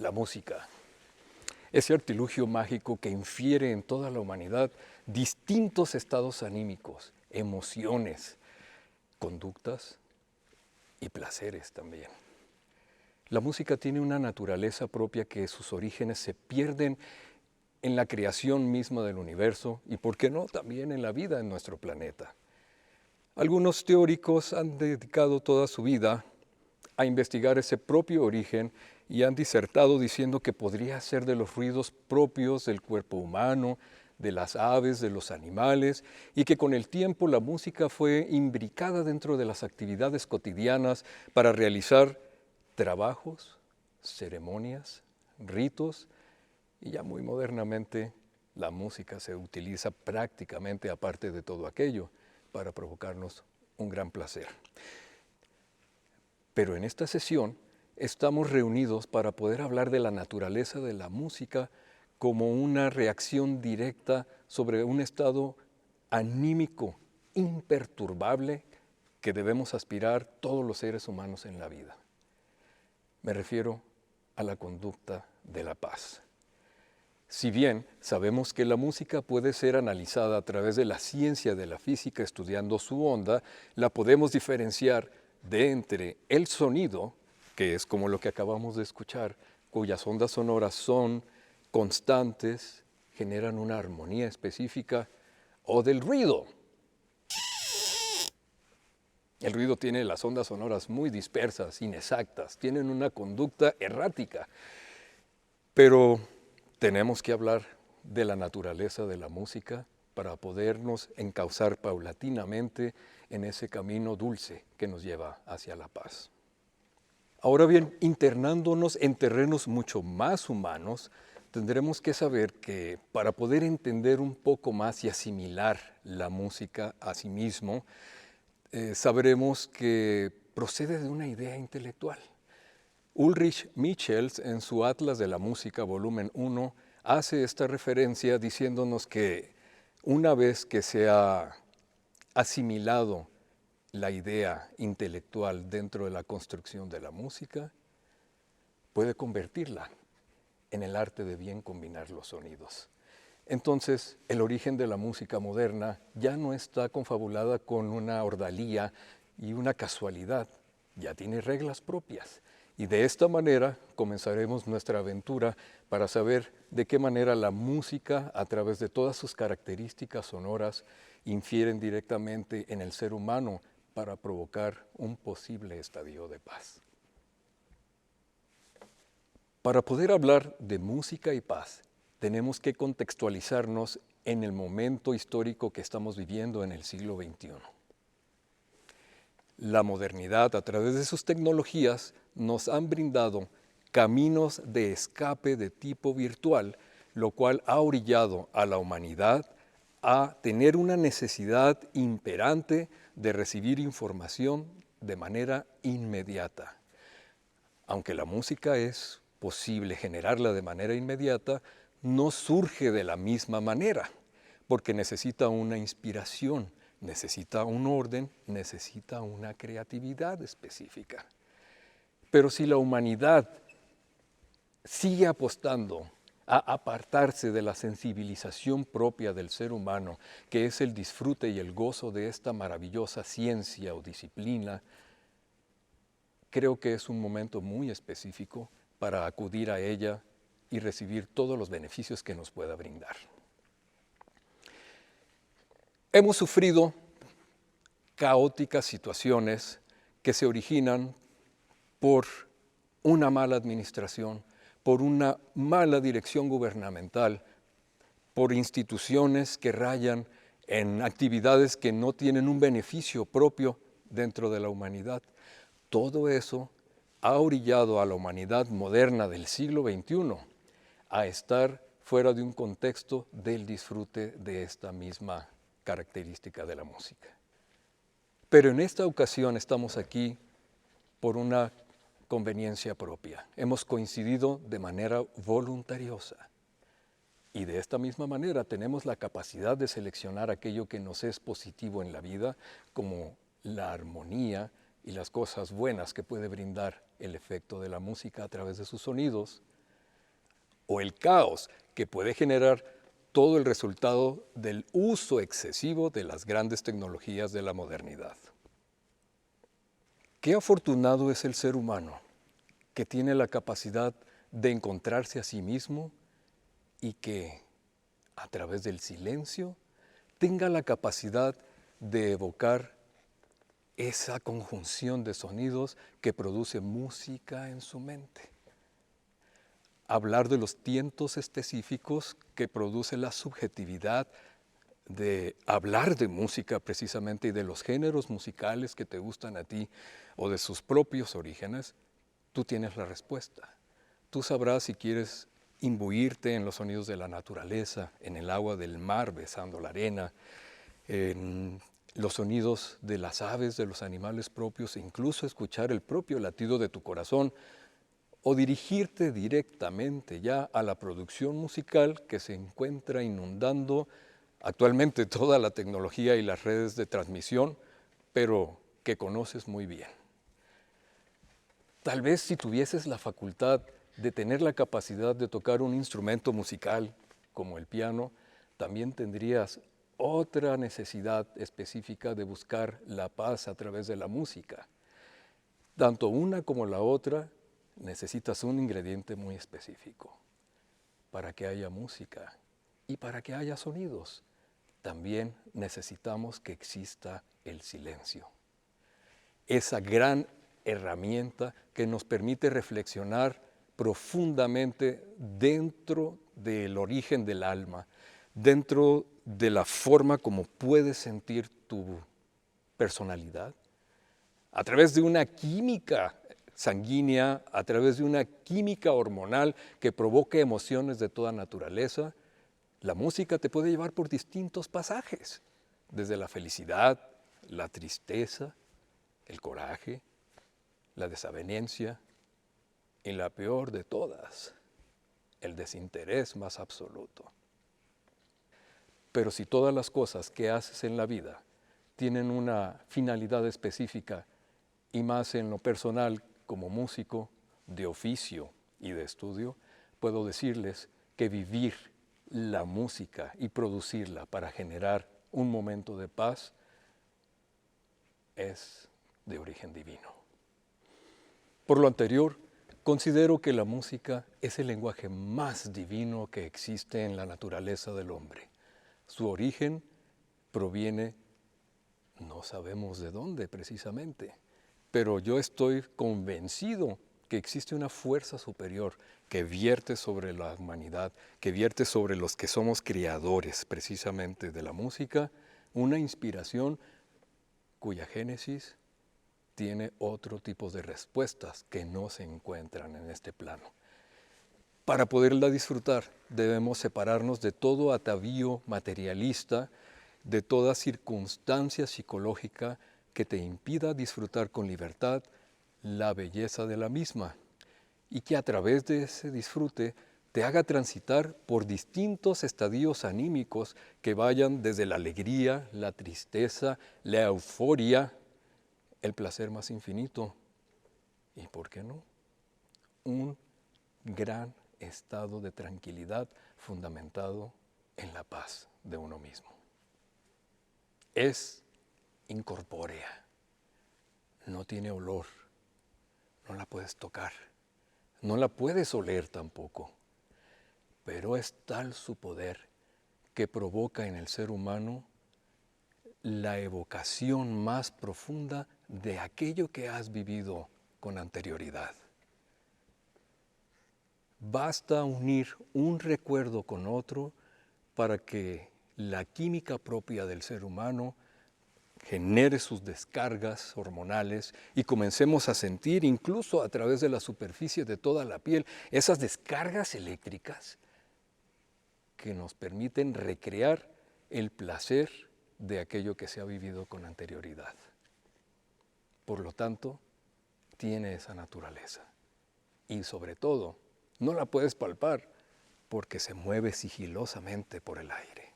la música. Ese artilugio mágico que infiere en toda la humanidad distintos estados anímicos, emociones, conductas y placeres también. La música tiene una naturaleza propia que sus orígenes se pierden en la creación misma del universo y, por qué no, también en la vida en nuestro planeta. Algunos teóricos han dedicado toda su vida a investigar ese propio origen y han disertado diciendo que podría ser de los ruidos propios del cuerpo humano, de las aves, de los animales, y que con el tiempo la música fue imbricada dentro de las actividades cotidianas para realizar trabajos, ceremonias, ritos, y ya muy modernamente la música se utiliza prácticamente aparte de todo aquello para provocarnos un gran placer. Pero en esta sesión estamos reunidos para poder hablar de la naturaleza de la música como una reacción directa sobre un estado anímico imperturbable que debemos aspirar todos los seres humanos en la vida. Me refiero a la conducta de la paz. Si bien sabemos que la música puede ser analizada a través de la ciencia de la física estudiando su onda, la podemos diferenciar de entre el sonido, que es como lo que acabamos de escuchar, cuyas ondas sonoras son constantes, generan una armonía específica, o del ruido. El ruido tiene las ondas sonoras muy dispersas, inexactas, tienen una conducta errática, pero tenemos que hablar de la naturaleza de la música para podernos encauzar paulatinamente en ese camino dulce que nos lleva hacia la paz. Ahora bien, internándonos en terrenos mucho más humanos, tendremos que saber que para poder entender un poco más y asimilar la música a sí mismo, sabremos que procede de una idea intelectual. Ulrich Michels, en su Atlas de la Música, volumen 1, hace esta referencia diciéndonos que una vez que se ha asimilado la idea intelectual dentro de la construcción de la música, puede convertirla en el arte de bien combinar los sonidos. Entonces, el origen de la música moderna ya no está confabulada con una ordalía y una casualidad, ya tiene reglas propias. Y de esta manera comenzaremos nuestra aventura para saber de qué manera la música, a través de todas sus características sonoras, infieren directamente en el ser humano para provocar un posible estadio de paz. Para poder hablar de música y paz, tenemos que contextualizarnos en el momento histórico que estamos viviendo en el siglo XXI. La modernidad, a través de sus tecnologías, nos han brindado caminos de escape de tipo virtual, lo cual ha orillado a la humanidad a tener una necesidad imperante de recibir información de manera inmediata. Aunque la música es posible generarla de manera inmediata, no surge de la misma manera, porque necesita una inspiración, necesita un orden, necesita una creatividad específica. Pero si la humanidad sigue apostando a apartarse de la sensibilización propia del ser humano, que es el disfrute y el gozo de esta maravillosa ciencia o disciplina, creo que es un momento muy específico para acudir a ella y recibir todos los beneficios que nos pueda brindar. Hemos sufrido caóticas situaciones que se originan por una mala administración, por una mala dirección gubernamental, por instituciones que rayan en actividades que no tienen un beneficio propio dentro de la humanidad. Todo eso ha orillado a la humanidad moderna del siglo XXI a estar fuera de un contexto del disfrute de esta misma característica de la música. Pero en esta ocasión estamos aquí por una conveniencia propia. Hemos coincidido de manera voluntariosa. Y de esta misma manera tenemos la capacidad de seleccionar aquello que nos es positivo en la vida, como la armonía y las cosas buenas que puede brindar el efecto de la música a través de sus sonidos, o el caos que puede generar todo el resultado del uso excesivo de las grandes tecnologías de la modernidad. Qué afortunado es el ser humano que tiene la capacidad de encontrarse a sí mismo y que, a través del silencio, tenga la capacidad de evocar esa conjunción de sonidos que produce música en su mente. Hablar de los tientos específicos que produce la subjetividad de hablar de música precisamente y de los géneros musicales que te gustan a ti o de sus propios orígenes, tú tienes la respuesta. Tú sabrás si quieres imbuirte en los sonidos de la naturaleza, en el agua del mar besando la arena, en los sonidos de las aves, de los animales propios, e incluso escuchar el propio latido de tu corazón, o dirigirte directamente ya a la producción musical que se encuentra inundando actualmente toda la tecnología y las redes de transmisión, pero que conoces muy bien. Tal vez si tuvieses la facultad de tener la capacidad de tocar un instrumento musical como el piano, también tendrías otra necesidad específica de buscar la paz a través de la música. Tanto una como la otra necesitas un ingrediente muy específico. Para que haya música y para que haya sonidos, también necesitamos que exista el silencio. Esa gran herramienta que nos permite reflexionar profundamente dentro del origen del alma, dentro de la forma como puedes sentir tu personalidad, a través de una química sanguínea, a través de una química hormonal que provoca emociones de toda naturaleza. La música te puede llevar por distintos pasajes, desde la felicidad, la tristeza, el coraje, la desavenencia y la peor de todas, el desinterés más absoluto. Pero si todas las cosas que haces en la vida tienen una finalidad específica, y más en lo personal como músico de oficio y de estudio, puedo decirles que vivir la música y producirla para generar un momento de paz es de origen divino. Por lo anterior, considero que la música es el lenguaje más divino que existe en la naturaleza del hombre. Su origen proviene, no sabemos de dónde precisamente, pero yo estoy convencido que existe una fuerza superior que vierte sobre la humanidad, que vierte sobre los que somos creadores precisamente de la música, una inspiración cuya génesis tiene otro tipo de respuestas que no se encuentran en este plano. Para poderla disfrutar debemos separarnos de todo atavío materialista, de toda circunstancia psicológica que te impida disfrutar con libertad la belleza de la misma y que a través de ese disfrute te haga transitar por distintos estadios anímicos que vayan desde la alegría, la tristeza, la euforia, el placer más infinito y, ¿por qué no?, un gran estado de tranquilidad fundamentado en la paz de uno mismo. Es incorpórea, no tiene olor, no la puedes tocar, no la puedes oler tampoco, pero es tal su poder que provoca en el ser humano la evocación más profunda de aquello que has vivido con anterioridad. Basta unir un recuerdo con otro para que la química propia del ser humano genere sus descargas hormonales y comencemos a sentir, incluso a través de la superficie de toda la piel, esas descargas eléctricas que nos permiten recrear el placer de aquello que se ha vivido con anterioridad. Por lo tanto, tiene esa naturaleza. Y sobre todo, no la puedes palpar porque se mueve sigilosamente por el aire.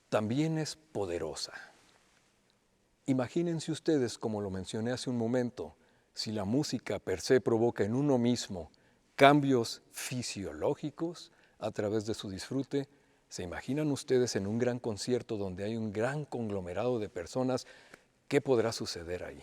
También es poderosa. Imagínense ustedes, como lo mencioné hace un momento, si la música per se provoca en uno mismo cambios fisiológicos a través de su disfrute. ¿Se imaginan ustedes en un gran concierto donde hay un gran conglomerado de personas? ¿Qué podrá suceder ahí?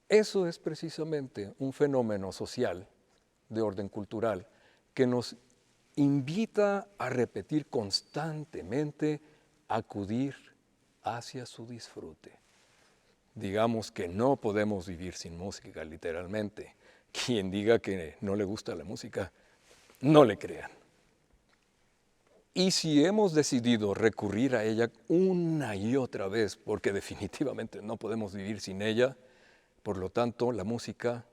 Eso es precisamente un fenómeno social de orden cultural que nos invita a repetir constantemente, acudir hacia su disfrute. Digamos que no podemos vivir sin música, literalmente. Quien diga que no le gusta la música, no le crean. Y si hemos decidido recurrir a ella una y otra vez, porque definitivamente no podemos vivir sin ella, por lo tanto, la música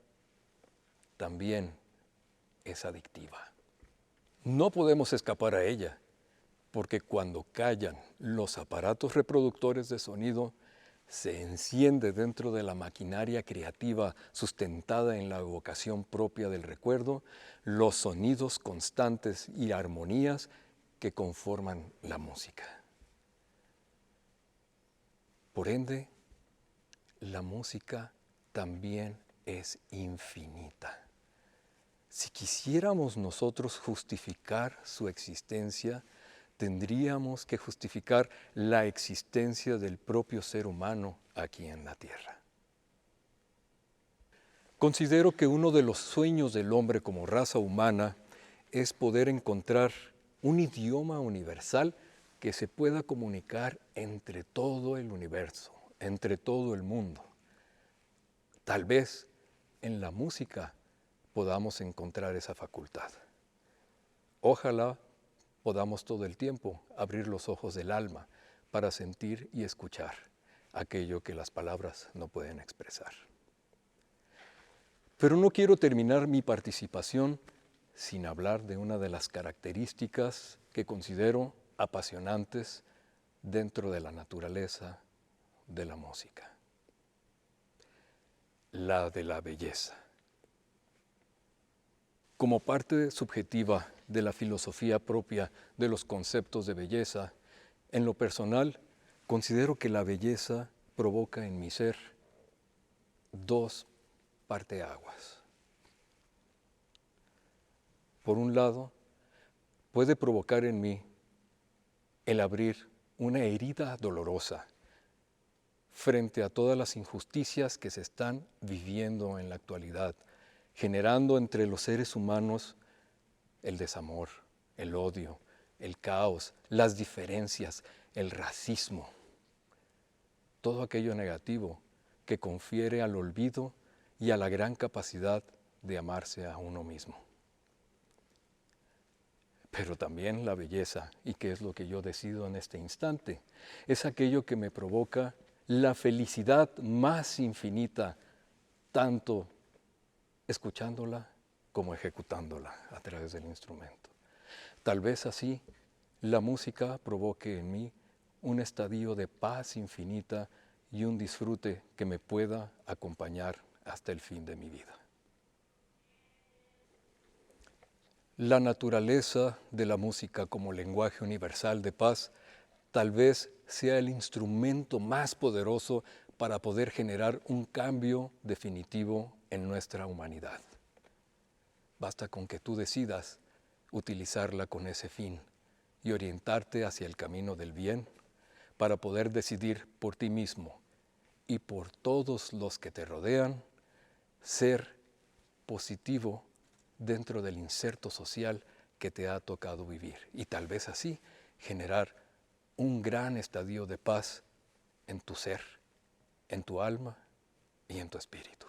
también es adictiva. No podemos escapar a ella, porque cuando callan los aparatos reproductores de sonido, se enciende dentro de la maquinaria creativa sustentada en la evocación propia del recuerdo los sonidos constantes y armonías que conforman la música. Por ende, la música también es infinita. Si quisiéramos nosotros justificar su existencia, tendríamos que justificar la existencia del propio ser humano aquí en la Tierra. Considero que uno de los sueños del hombre como raza humana es poder encontrar un idioma universal que se pueda comunicar entre todo el universo, entre todo el mundo. Tal vez en la música podamos encontrar esa facultad. Ojalá podamos todo el tiempo abrir los ojos del alma para sentir y escuchar aquello que las palabras no pueden expresar. Pero no quiero terminar mi participación sin hablar de una de las características que considero apasionantes dentro de la naturaleza de la música. La de la belleza. Como parte subjetiva de la filosofía propia de los conceptos de belleza, en lo personal, considero que la belleza provoca en mi ser dos parteaguas. Por un lado, puede provocar en mí el abrir una herida dolorosa frente a todas las injusticias que se están viviendo en la actualidad, generando entre los seres humanos el desamor, el odio, el caos, las diferencias, el racismo, todo aquello negativo que confiere al olvido y a la gran capacidad de amarse a uno mismo. Pero también la belleza, y que es lo que yo decido en este instante, es aquello que me provoca la felicidad más infinita, tanto escuchándola como ejecutándola a través del instrumento. Tal vez así la música provoque en mí un estadio de paz infinita y un disfrute que me pueda acompañar hasta el fin de mi vida. La naturaleza de la música como lenguaje universal de paz tal vez sea el instrumento más poderoso para poder generar un cambio definitivo en nuestra humanidad. Basta con que tú decidas utilizarla con ese fin y orientarte hacia el camino del bien para poder decidir por ti mismo y por todos los que te rodean ser positivo dentro del inserto social que te ha tocado vivir y tal vez así generar un gran estadio de paz en tu ser, en tu alma y en tu espíritu.